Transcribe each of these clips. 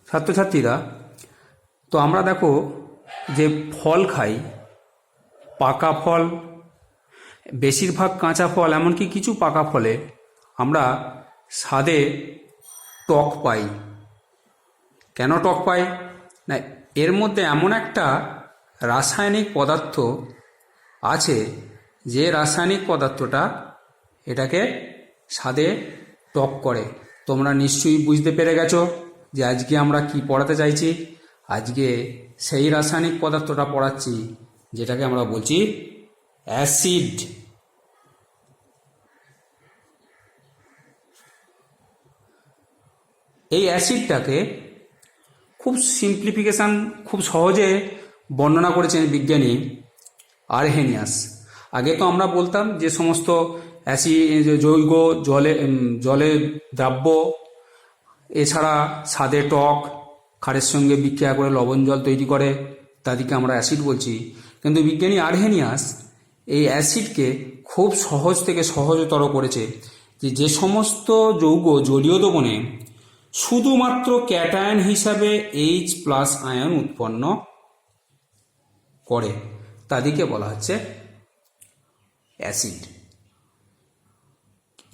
ছাত্রছাত্রীরা, তো আমরা দেখো যে ফল খাই, পাকা ফল, বেশিরভাগ কাঁচা ফল, এমনকি কিছু পাকা ফলে আমরা স্বাদে টক পাই। কেন টক পাই? না, এর মধ্যে এমন একটা রাসায়নিক পদার্থ আছে যে রাসায়নিক পদার্থটা এটাকে স্বাদে টক করে। তোমরা নিশ্চয়ই বুঝতে পেরে গেছো যে আজকে আমরা কি পড়াতে চাইছি। আজকে সেই রাসায়নিক পদার্থটা পড়াচ্ছি যেটাকে আমরা বলছি অ্যাসিড। এই অ্যাসিডটাকে খুব সিম্পলিফিকেশান, খুব সহজে বর্ণনা করেছেন বিজ্ঞানী আরহেনিয়াস। আগে তো আমরা বলতাম যে সমস্ত অ্যাসিড যৌগ জলে দ্রাব্য, এছাড়া স্বাদে টক, ক্ষারের সঙ্গে বিক্রিয়া করে লবণ জল তৈরি করে, তাদেরকে আমরা অ্যাসিড বলছি। কিন্তু বিজ্ঞানী আরহেনিয়াস এই অ্যাসিডকে খুব সহজ থেকে সহজতর করেছে যে সমস্ত যৌগ জলীয় দ্রবণে শুধুমাত্র ক্যাটায়ন হিসাবে H+ আয়ন উৎপন্ন করে, তাদেরকে বলা হচ্ছে অ্যাসিড।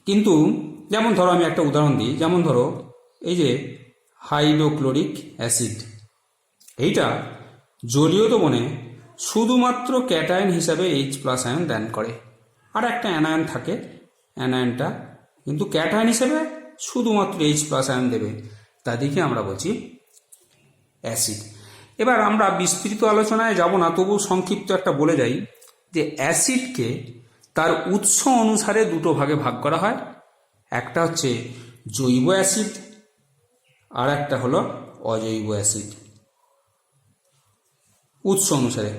কিন্তু যেমন ধরো, আমি একটা উদাহরণ দিই, যেমন ধরো এই যে হাইড্রোক্লোরিক অ্যাসিড, এইটা জলীয় দ্রবণে শুধুমাত্র ক্যাটায়ন হিসাবে H+ আয়ন দান করে। আর একটা অ্যানায়ন থাকে, অ্যানায়নটা কিন্তু ক্যাটায়ন হিসেবে শুধুমাত্র H+ আয়ন দেবে, তাদেরকে আমরা বলছি অ্যাসিড। এবার আমরা বিস্তৃত আলোচনায় যাব না, তবু সংক্ষিপ্ত একটা বলে যাই যে অ্যাসিডকে তার উৎস অনুসারে দুটো ভাগে ভাগ করা হয়। একটা হচ্ছে জৈব অ্যাসিড, আর একটা হলো অজৈব অ্যাসিড, উৎস অনুসারে।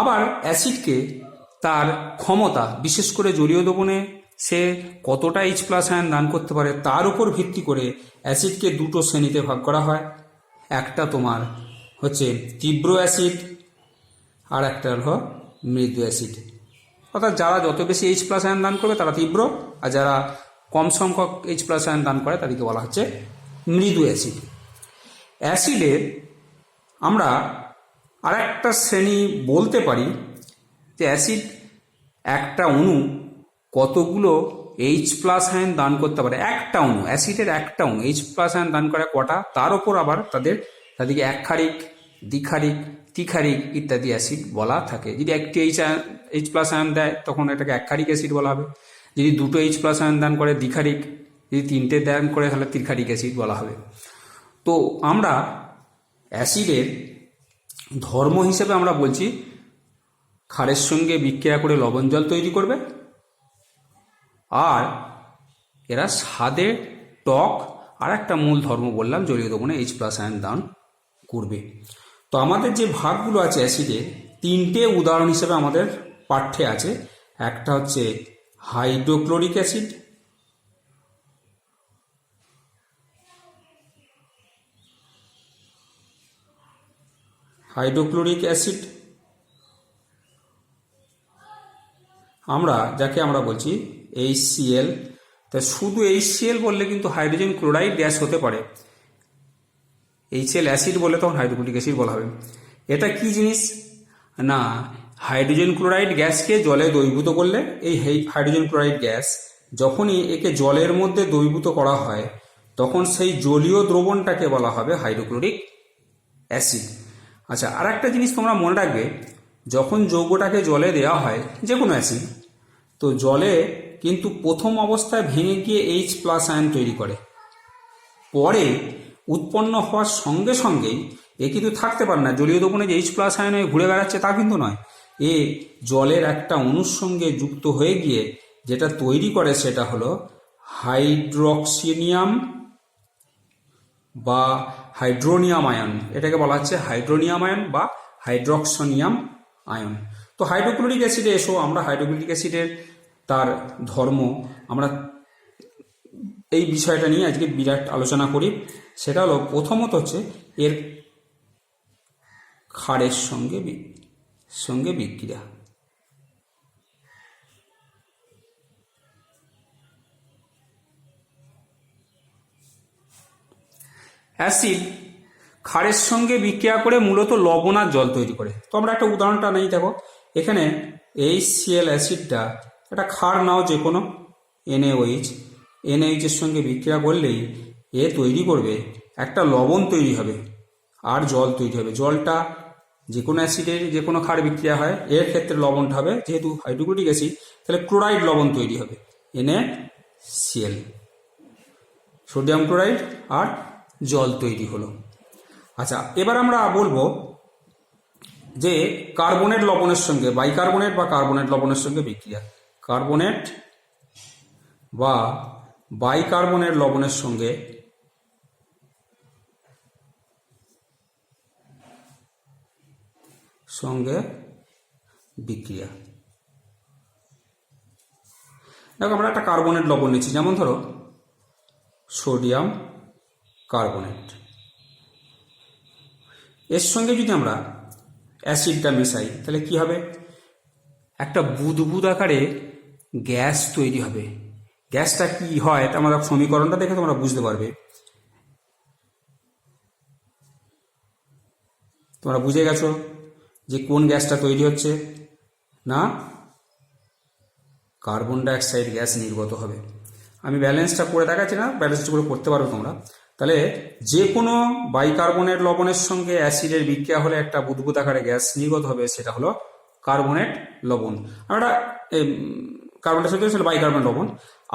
আবার অ্যাসিডকে তার ক্ষমতা, বিশেষ করে জলীয় দ্রবণে সে কতটা H+ আয়ন দান করতে পারে তার উপর ভিত্তি করে অ্যাসিডকে দুটো শ্রেণীতে ভাগ করা হয়। একটা তোমার হচ্ছে তীব্র অ্যাসিড, আর একটা হলো মৃদু অ্যাসিড। অর্থাৎ যারা যত বেশি H+ আয়ন দান করবে তারা তীব্র, আর যারা কম সংখ্যক H+ আয়ন দান করে তাদেরকে বলা হচ্ছে মৃদু অ্যাসিড। অ্যাসিডের আমরা আর একটা শ্রেণী বলতে পারি যে অ্যাসিড একটা অণু কতগুলো H+ আয়ন দান করতে পারে। একটা অণু, অ্যাসিডের একটা অণু H+ আয়ন দান করে কটা, তার ওপর আবার তাদেরকে একক্ষারিক, দ্বিক্ষারিক, ত্রিক্ষারিক ইত্যাদি অ্যাসিড বলা থাকে। যদি একটি H+ আয়ন দেয় তখন এটাকে একক্ষারিক অ্যাসিড বলা হবে। যদি দুটো H+ আয়ন দান করে দ্বিক্ষারিক, যদি তিনটে দান করে তাহলে ত্রিক্ষারিক অ্যাসিড বলা হবে। তো আমরা অ্যাসিডের ধর্ম হিসেবে আমরা বলছি ক্ষারের সঙ্গে বিক্রিয়া করে লবণ জল তৈরি করবে, আর এরা স্বাদে টক, আর একটা মূল ধর্ম বললাম জলীয় দ্রবণে H+ আয়ন দান করবে। তো আমাদের যে ভাগগুলো আছে অ্যাসিডের, তিনটে উদাহরণ হিসেবে আমাদের পাঠ্যে আছে। একটা হচ্ছে হাইড্রোক্লোরিক অ্যাসিড, হাইড্রোক্লোরিক অ্যাসিড যাকে আমরা বলছি HCl। তা শুধু HCl বললে কিন্তু হাইড্রোজেন ক্লোরাইড গ্যাস হতে পারে, HCl অ্যাসিড বলে তখন হাইড্রোক্লোরিক অ্যাসিড বলা হবে। এটা কি জিনিস না, হাইড্রোজেন ক্লোরাইড গ্যাসকে জলে দ্রবীভূত করলে, এই হাইড্রোজেন ক্লোরাইড গ্যাস যখনই একে জলের মধ্যে দ্রবীভূত করা হয় তখন সেই জলীয় দ্রবণটাকে বলা হবে হাইড্রোক্লোরিক অ্যাসিড। আচ্ছা, আর একটা জিনিস তোমরা মনে রাখবে, যখন যৌগটাকে জলে দেওয়া হয় যে কোনো অ্যাসিড, তো জলে কিন্তু প্রথম অবস্থায় ভেঙে গিয়ে H+ আয়ন তৈরি করে, পরে উৎপন্ন হওয়ার সঙ্গে সঙ্গেই এ কিন্তু থাকতে পারে না। জলীয় দ্রবণে যে H+ আয়ন হয়ে ঘুরে বেড়াচ্ছে তা কিন্তু নয়, এ জলের একটা অণুর সঙ্গে যুক্ত হয়ে গিয়ে যেটা তৈরি করে সেটা হলো হাইড্রোক্সিনিয়াম বা হাইড্রোনিয়াম আয়ন। এটাকে বলা হচ্ছে হাইড্রোনিয়াম আয়ন বা হাইড্রোক্সোনিয়াম আয়ন। তো হাইড্রোক্লোরিক অ্যাসিডে এসো, আমরা হাইড্রোক্লোরিক অ্যাসিডের তার ধর্ম, আমরা এই বিষয়টা নিয়ে আজকে বিরাট আলোচনা করি। সেটা হলো প্রথমত হচ্ছে এর ক্ষারের সঙ্গে বিক্রিয়া। অ্যাসিড ক্ষারের সঙ্গে বিক্রিয়া করে মূলত লবণ আর জল তৈরি করে। তো আমরা একটা উদাহরণটা নেই, দেখো এখানে HCl অ্যাসিডটা একটা ক্ষার নাও যে কোনো NaOH, NaOH-এর সঙ্গে বিক্রিয়া করলেই এ তৈরি করবে একটা লবণ তৈরি হবে আর জল তৈরি হবে। জলটা যে কোনো অ্যাসিডের যে কোনো ক্ষার বিক্রিয়া হয়, এর ক্ষেত্রে লবণটা হবে যেহেতু হাইড্রোক্লোরিক অ্যাসিড, তাহলে ক্লোরাইড লবণ তৈরি হবে NaCl, সোডিয়াম ক্লোরাইড আর জল তৈরি হলো। আচ্ছা, এবার আমরা বলবো যে কার্বনেট লবণের সঙ্গে বাইকার্বনেট বা কার্বনেট লবণের সঙ্গে বিক্রিয়া। কার্বনেট বা বাইকার্বনেট লবণের সঙ্গে বিক্রিয়া। দেখো আমরা একটা কার্বনেট লবণ নিচ্ছি, যেমন ধরো সোডিয়াম কার্বনেট, এর সঙ্গে যদি আমরা অ্যাসিডটা মেশাই তাহলে কি হবে, একটা বুদবুদ আকারে গ্যাস তৈরি হবে। গ্যাসটা কি হয় তা আমরা সমীকরণটা দেখে তোমরা বুঝতে পারবে। তোমরা বুঝে গেছো যে কোন গ্যাসটা তৈরি হচ্ছে, না কার্বন ডাইঅক্সাইড গ্যাস নির্গত হবে। আমি ব্যালেন্সটা করে দেখাচ্ছি না, ব্যালেন্সটা করে করতে পারো তোমরা। তাহলে যে কোনো বাইকার্বনেট লবণের সঙ্গে অ্যাসিডের বিক্রিয়া হলে একটা বুদবুদ আকারে গ্যাস নির্গত হবে, সেটা হলো কার্বনেট লবণ। আমরা কার্বন ডাইঅক্সাইড সেটা বাইকার্বনেট লবণ।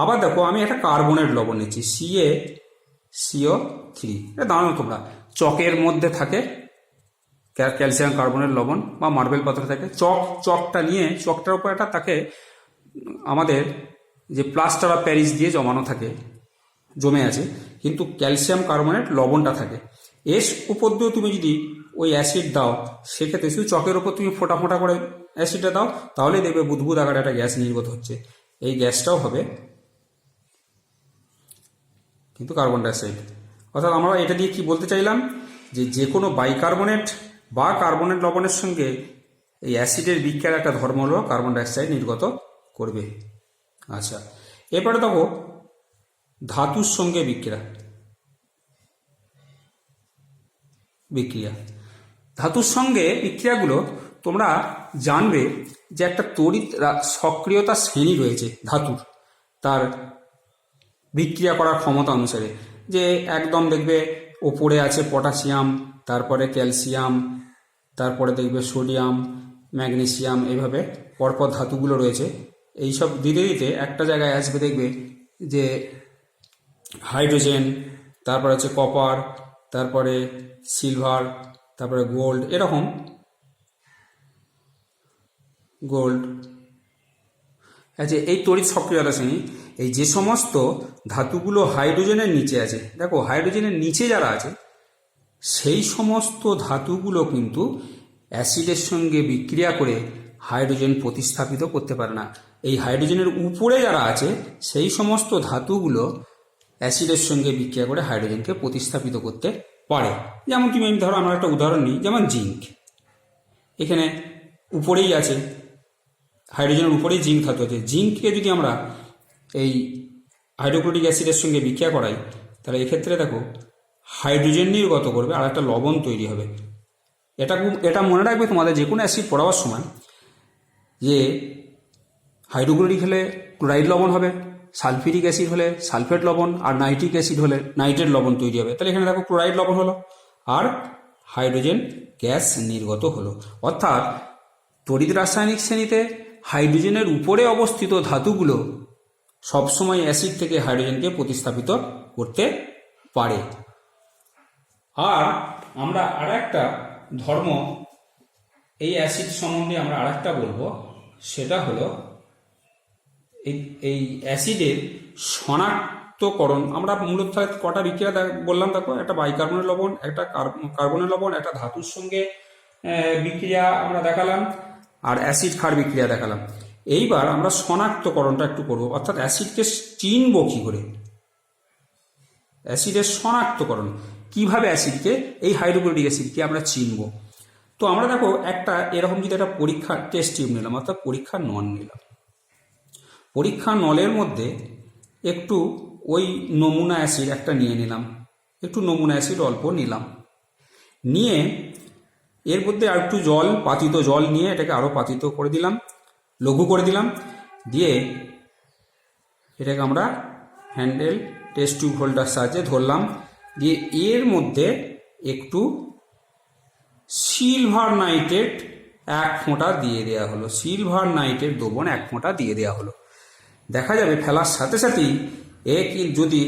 আবার দেখো আমি একটা কার্বনেট লবণ নিচ্ছি CaCO3, এটা দাঁড়ানো তোমরা চকের মধ্যে থাকে ক্যালসিয়াম কার্বনেট লবণ বা মার্বেল পাথর থাকে, চকটা নিয়ে চকটার উপর একটা তাকে আমাদের যে প্লাস্টার অফ প্যারিস দিয়ে জমানো থাকে, জমে আছে, কিন্তু ক্যালসিয়াম কার্বনেট লবণটা থাকে। এর উপর দিয়েও তুমি যদি ওই অ্যাসিড দাও, সেক্ষেত্রে শুধু চকের ওপর তুমি ফোটা ফোটা করে অ্যাসিডটা দাও, তাহলেই দেখবে বুদবুদ আকারে একটা গ্যাস নির্গত হচ্ছে। এই গ্যাসটাও হবে কিন্তু কার্বন ডাইঅক্সাইড। অর্থাৎ আমরা এটা দিয়ে কি বলতে চাইলাম, যে কোনো বাইকার্বনেট বা কার্বনেট লবণের সঙ্গে এই অ্যাসিডের বিক্রিয়ার একটা ধর্ম হলো কার্বন ডাইঅক্সাইড নির্গত করবে। আচ্ছা, এরপরে দেখো ধাতুর সঙ্গে বিক্রিয়া। ধাতুর সঙ্গে বিক্রিয়াগুলো তোমরা জানবে যে একটা তড়িৎ সক্রিয়তা শ্রেণী রয়েছে ধাতুর, তার বিক্রিয়া করার ক্ষমতা অনুসারে। যে একদম দেখবে ওপরে আছে পটাশিয়াম, তারপরে ক্যালসিয়াম, তারপরে দেখবে সোডিয়াম, ম্যাগনেসিয়াম, এইভাবে পরপর ধাতুগুলো রয়েছে। এইসব দিতে দিতে একটা জায়গায় আসবে দেখবে যে হাইড্রোজেন, তারপরে হচ্ছে কপার, তারপরে সিলভার, তারপরে গোল্ড, এরকম আচ্ছা এই তড়িৎ সক্রিয়তা শ্রেণী, এই যে সমস্ত ধাতুগুলো হাইড্রোজেনের নিচে আছে, দেখো হাইড্রোজেনের নিচে যারা আছে সেই সমস্ত ধাতুগুলো কিন্তু অ্যাসিডের সঙ্গে বিক্রিয়া করে হাইড্রোজেন প্রতিস্থাপিত করতে পারে না। এই হাইড্রোজেনের উপরে যারা আছে সেই সমস্ত ধাতুগুলো অ্যাসিডের সঙ্গে বিক্রিয়া করে হাইড্রোজেনকে প্রতিস্থাপিত করতে পারে। যেমন তুমি ধরো আমরা একটা উদাহরণ নিই, যেমন জিঙ্ক, এখানে উপরেই আছে, হাইড্রোজেনের উপরেই জিঙ্ক ধাতু আছে। জিঙ্ককে যদি আমরা এই হাইড্রোক্লোরিক অ্যাসিডের সঙ্গে বিক্রিয়া করাই, তাহলে এক্ষেত্রে দেখো হাইড্রোজেন নির্গত করবে আর একটা লবণ তৈরি হবে। এটা মনে রাখবে তোমাদের যে কোনো অ্যাসিড পড়াবার সময়, যে হাইড্রোক্লোরিক হলে ক্লোরাইড লবণ হবে, সালফিউরিক অ্যাসিড হলে সালফেট লবণ, আর নাইট্রিক অ্যাসিড হলে নাইট্রেট লবণ তৈরি হবে। তাহলে এখানে দেখো ক্লোরাইড লবণ হলো আর হাইড্রোজেন গ্যাস নির্গত হলো। অর্থাৎ তড়িৎ রাসায়নিক শ্রেণীতে হাইড্রোজেনের উপরে অবস্থিত ধাতুগুলো সবসময় অ্যাসিড থেকে হাইড্রোজেনকে প্রতিস্থাপিত করতে পারে। আর আমরা আরেকটা ধর্ম এই অ্যাসিড সম্বন্ধে আমরা আরেকটা বলবো, সেটা হলো এই অ্যাসিডের শনাক্তকরণ। আমরা মূলত কটা বিক্রিয়া বললাম, দেখো একটা বাইকার্বনেট লবণ, একটা কার্বনেট লবণ, একটা ধাতুর সঙ্গে বিক্রিয়া আমরা দেখালাম, আর অ্যাসিড ক্ষার বিক্রিয়া দেখালাম। এইবার আমরা শনাক্তকরণটা একটু করবো, অর্থাৎ অ্যাসিডকে চিনব কি করে, অ্যাসিডের শনাক্তকরণ কিভাবে, অ্যাসিডকে এই হাইড্রোক্লোরিক অ্যাসিডকে আমরা চিনব। তো আমরা দেখো একটা এরকম যদি একটা পরীক্ষার টেস্ট টিউব নিলাম, অর্থাৎ পরীক্ষার নল নিলাম, পরীক্ষা নলের মধ্যে একটু ওই নমুনা অ্যাসিড একটা নিয়ে নিলাম, একটু নমুনা অ্যাসিড অল্প নিলাম, নিয়ে এর মধ্যে আর একটু জল, পাতিত জল নিয়ে এটাকে আরও পাতিত করে দিলাম, লঘু করে দিলাম, দিয়ে এটাকে আমরা হ্যান্ডেল টেস্ট টিউব হোল্ডার সাহায্যে ধরলাম, দিয়ে এর মধ্যে একটু সিলভার নাইট্রেট 1 ফোঁটা দিয়ে দেওয়া হলো, সিলভার নাইট্রেট দ্রবণ 1 ফোঁটা দিয়ে দেওয়া হলো। দেখা যাবে ফেলার সাথে সাথেই যদি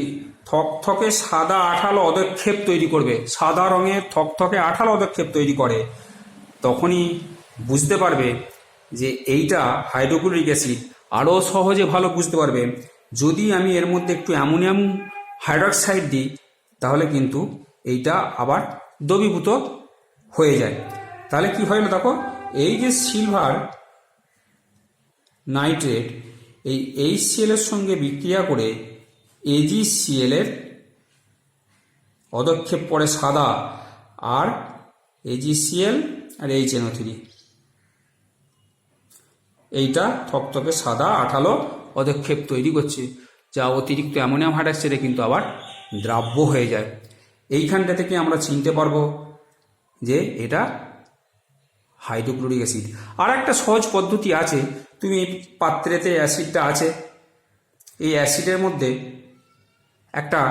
থকথকে সাদা আঠালো অধক্ষেপ তৈরি করবে, সাদা রঙের থকথকে আঠালো অধক্ষেপ তৈরি করে, তখনই বুঝতে পারবে যে এইটা হাইড্রোক্লোরিক অ্যাসিড। আরও সহজে ভালো বুঝতে পারবে যদি আমি এর মধ্যে একটু অ্যামোনিয়াম হাইড্রক্সাইড দিই, তাহলে কিন্তু এইটা আবার দ্রবীভূত হয়ে যায়। তাহলে কি হয় না, দেখো এই যে সিলভার নাইট্রেট এই HCl এর সঙ্গে বিক্রিয়া করে AgCl এর অধক্ষেপ পড়ে সাদা, আর AgCl আর HNO3 এইটা থকথকে সাদা আঠালো অধক্ষেপ তৈরি করছে, যা অতিরিক্ত অ্যামোনিয়াম হাইড্রক্সাইডে কিন্তু আবার দ্রাব্য হয়ে যায়। এইখানটা থেকে আমরা চিনতে পারবো যে এটা হাইড্রোক্লোরিক অ্যাসিড। আর একটা সহজ পদ্ধতি আছে, তুমি পাত্রেতে অ্যাসিডটা আছে, এই অ্যাসিডের মধ্যে একটা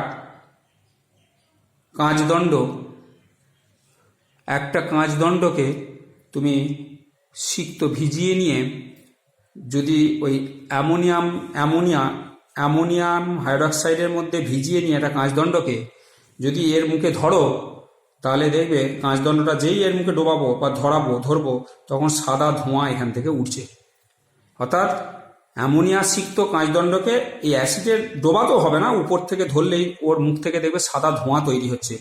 কাঁচদণ্ডকে তুমি সিক্ত ভিজিয়ে নিয়ে যদি ওই অ্যামোনিয়াম হাইড্রক্সাইডের মধ্যে ভিজিয়ে নিয়ে একটা কাঁচদণ্ডকে যদি এর মুখে ধরো, তাহলে দেখবে কাঁচদণ্ডটা যেই এর মুখে ডোবাবো বা ধরবো তখন সাদা ধোঁয়া এখান থেকে উঠছে। অর্থাৎ অ্যামোনিয়া সিক্ত কাঁচদণ্ডকে এই অ্যাসিডের ডোবাতেও হবে না, উপর থেকে ধরলেই ওর মুখ থেকে দেখবে সাদা ধোঁয়া তৈরি হচ্ছে।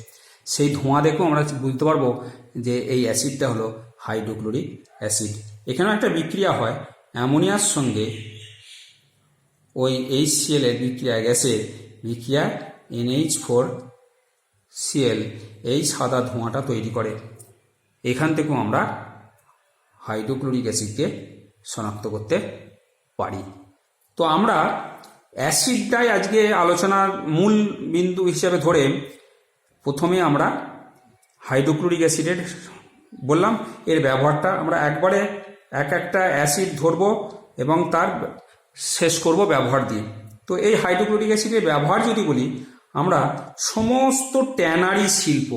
সেই ধোঁয়া দেখেও আমরা বুঝতে পারবো যে এই অ্যাসিডটা হলো হাইড্রোক্লোরিক অ্যাসিড। এখানেও একটা বিক্রিয়া হয়, অ্যামোনিয়ার সঙ্গে ওই HCl এর বিক্রিয়া, গ্যাসের বিক্রিয়া NH4Cl এই সাদা ধোঁয়াটা তৈরি করে। এখান থেকেও আমরা হাইড্রোক্লোরিক অ্যাসিডকে শনাক্ত করতে পারি। তো আমরা অ্যাসিডটাই আজকে আলোচনার মূল বিন্দু হিসেবে ধরে প্রথমে আমরা হাইড্রোক্লোরিক অ্যাসিডের বললাম, এর ব্যবহারটা আমরা একবারে একটা অ্যাসিড ধরবো এবং তার শেষ করব ব্যবহার দিয়ে। তো এই হাইড্রোক্লোরিক অ্যাসিডের ব্যবহার যদি বলি, আমরা সমস্ত ট্যানারি শিল্প,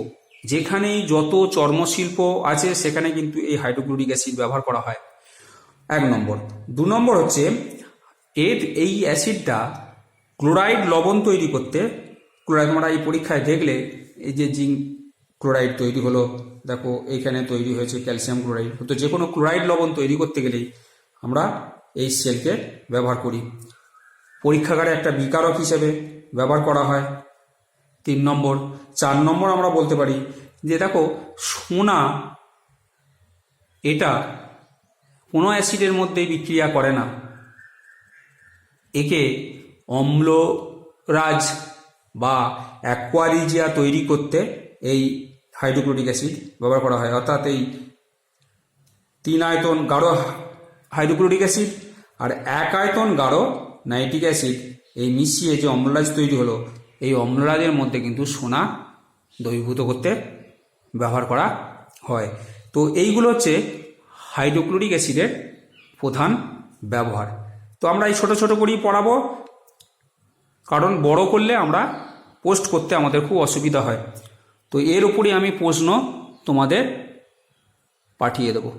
যেখানেই যত চর্মশিল্প আছে সেখানে কিন্তু এই হাইড্রোক্লোরিক অ্যাসিড ব্যবহার করা হয়, 1 নম্বর। 2 নম্বর হচ্ছে এই অ্যাসিডটা ক্লোরাইড লবণ তৈরি করতে, ক্লোরাইড আমরা এই পরীক্ষায় দেখলে এই যে জিঙ্ক ক্লোরাইড তৈরি হলো, দেখো এইখানে তৈরি হয়েছে ক্যালসিয়াম ক্লোরাইড। তো যে কোনো ক্লোরাইড লবণ তৈরি করতে গেলেই আমরা HClকে ব্যবহার করি। পরীক্ষাগারে একটা বিকারক হিসেবে ব্যবহার করা হয় 3 নম্বর। 4 নম্বর আমরা বলতে পারি যে দেখো সোনা, এটা কোনো অ্যাসিডের মধ্যে বিক্রিয়া করে না, একে অম্লরাজ বা অ্যাকোয়ারিজিয়া তৈরি করতে এই হাইড্রোক্লোরিক অ্যাসিড ব্যবহার করা হয়। অর্থাৎ এই 3 আয়তন গাঢ় হাইড্রোক্লোরিক অ্যাসিড আর 1 আয়তন গাঢ় নাইট্রিক অ্যাসিড এই মিশিয়ে যে অম্লরাজ তৈরি হলো, এই অম্লরাজের মধ্যে কিন্তু সোনা দ্রবীভূত করতে ব্যবহার করা হয়। তো এইগুলো হচ্ছে হাইড্রোক্লোরিক অ্যাসিডের প্রধান ব্যবহার। তো আমরা এই ছোট ছোট করেই পড়াবো, কারণ বড় করলে আমরা পোস্ট করতে আমাদের খুব অসুবিধা হয়। তো এর উপরে আমি প্রশ্ন তোমাদের পাঠিয়ে দেবো।